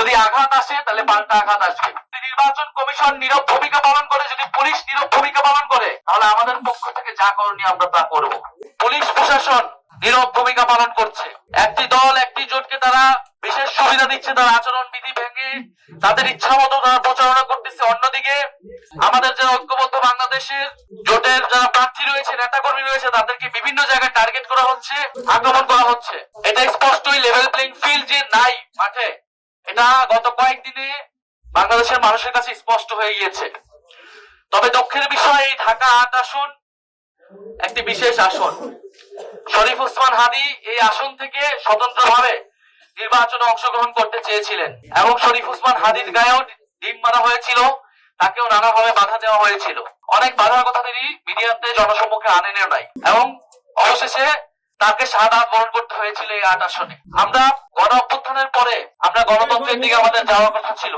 যদি আঘাত আসে তাহলে পাল্টা আঘাত আসবে। যদি নির্বাচন কমিশন নীরব ভূমিকা পালন করে, যদি পুলিশ নীরব ভূমিকা পালন করে, তাহলে আমাদের পক্ষ থেকে যা করণীয় আমরা তা করব। পুলিশ প্রশাসন নীরব ভূমিকা পালন করছে। একটি দল একটি জোটকে তারা বিশেষ সুবিধা দিচ্ছে, তারা আচরণ বিধি ভেঙে তাদের ইচ্ছা মতো তারা প্রচারণা করতেছে। অন্যদিকে আমাদের যারা ঐক্যবদ্ধ বাংলাদেশের জোটের যারা প্রার্থী রয়েছে, নেতা কর্মী রয়েছে, তাদেরকে বিভিন্ন জায়গায় টার্গেট করা হচ্ছে, আক্রমণ করা হচ্ছে। এটা স্পষ্টই লেভেল প্লেইং ফিল্ড যে নাই মাঠে, এটা গত কয়েকদিনে বাংলাদেশের মানুষের কাছে স্পষ্ট হয়ে গিয়েছে। তবে দুঃখের বিষয়, এই ঢাকা ৮ আসন একটি বিশেষ আসন। শরীফ ওসমান হাদী এই আসন থেকে স্বতন্ত্রভাবে নির্বাচনে অংশগ্রহণ করতে চেয়েছিলেন এবং শরীফ ওসমান হাদীর গায়েও ডিম মারা হয়েছিল, তাকেও নানাভাবে বাধা দেওয়া হয়েছিল। অনেক বাধার কথা তিনি মিডিয়াতে জনসম্মুখে আনেনও নাই এবং অবশেষে তাকে শাহাদাত বরণ করতে হয়েছিল এই ৮ আসনে। আমরা গণ অভ্যুত্থানের পরে আমরা গণতন্ত্রের দিকে আমাদের যাওয়ার কথা ছিল।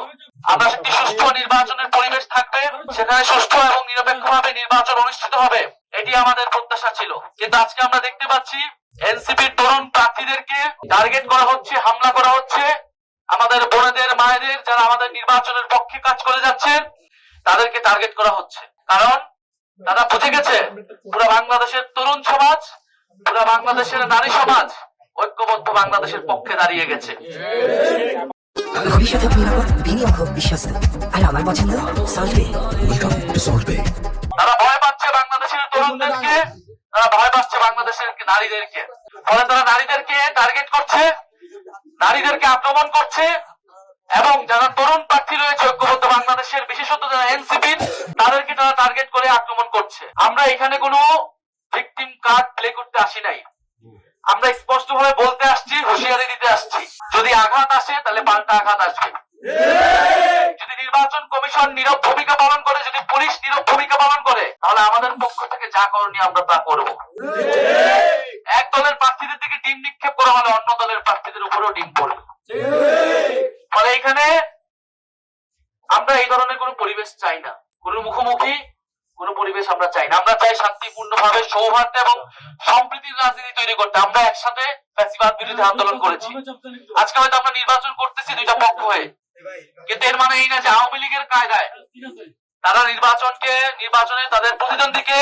আমরা একটি সুষ্ঠু নির্বাচনের পরিবেশ থাকবে, সেখানে সুষ্ঠু এবং নিরপেক্ষভাবে নির্বাচন অনুষ্ঠিত হবে, এটি আমাদের প্রত্যাশা ছিল। কিন্তু আজকে আমরা দেখতে পাচ্ছি এনসিপির তরুণ প্রার্থীদেরকে টার্গেট করা হচ্ছে, হামলা করা হচ্ছে। আমাদের বোনেদের, মায়েদের যারা আমাদের নির্বাচনের পক্ষে কাজ করে যাচ্ছেন, তাদেরকে টার্গেট করা হচ্ছে। কারণ তারা বুঝে গেছে পুরো বাংলাদেশের তরুণ সমাজ, পুরো বাংলাদেশের নারী সমাজ ঐক্যবদ্ধ বাংলাদেশের পক্ষে দাঁড়িয়ে গেছে। ভবিষ্যৎ হোক নিরাপদ, বিনিয়োগ হোক বিশ্বস্ত, আর আমার পছন্দ সল্ট বে। ওয়েলকাম টু সল্ট বে। তারা ভয় পাচ্ছে বাংলাদেশের তরুণদেরকে, তারা ভয় পাচ্ছে বাংলাদেশের নারীদেরকে। ফলে তারা নারীদেরকে টার্গেট করছে, নারীদেরকে আক্রমণ করছে এবং যারা তরুণ প্রার্থী রয়েছে ঐক্যবদ্ধ বাংলাদেশের, বিশেষত যারা এনসিপির, তাদেরকে তারা টার্গেট করে আক্রমণ করছে। আমরা এখানে কোনো ভিকটিম কার্ড প্লে করতে আসি নাই। আমরা স্পষ্ট ভাবে বলতে আসছি, হুঁশিয়ারি দিতে আসছি, যদি আঘাত আসে তাহলে পাল্টা আঘাত আসবে। যদি নির্বাচন কমিশন নীরব ভূমিকা পালন করে, যদি পুলিশ নীরব ভূমিকা পালন করে, তাহলে আমাদের পক্ষ থেকে যা করণীয় আমরা তা করব। এক দলের প্রার্থীদের দিকে ডিম নিক্ষেপ করা হলে অন্য দলের প্রার্থীদের উপরেও ডিম পড়বে। ফলে এখানে আমরা এই ধরনের কোনো পরিবেশ চাই না, কোনো মুখোমুখি কোন পরিবেশ আমরা চাই না। আমরা চাই শান্তিপূর্ণ ভাবে সৌহার্দ্য এবং সম্প্রীতির রাজনীতি তৈরি করতে। আমরা একসাথে ফ্যাসিবাদ বিরোধী আন্দোলন করেছি। আজকে হয়তো আমরা নির্বাচন করতেছি দুইটা পক্ষ হয়ে, কিন্তু এর মানে এই না যে আওয়ামী লীগের কায়দায় তারা নির্বাচনে তাদের প্রতিদ্বন্দ্বীকে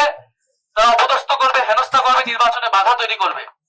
তারা অপদস্থ করবে, হেনস্থা করবে, নির্বাচনে বাধা তৈরি করবে।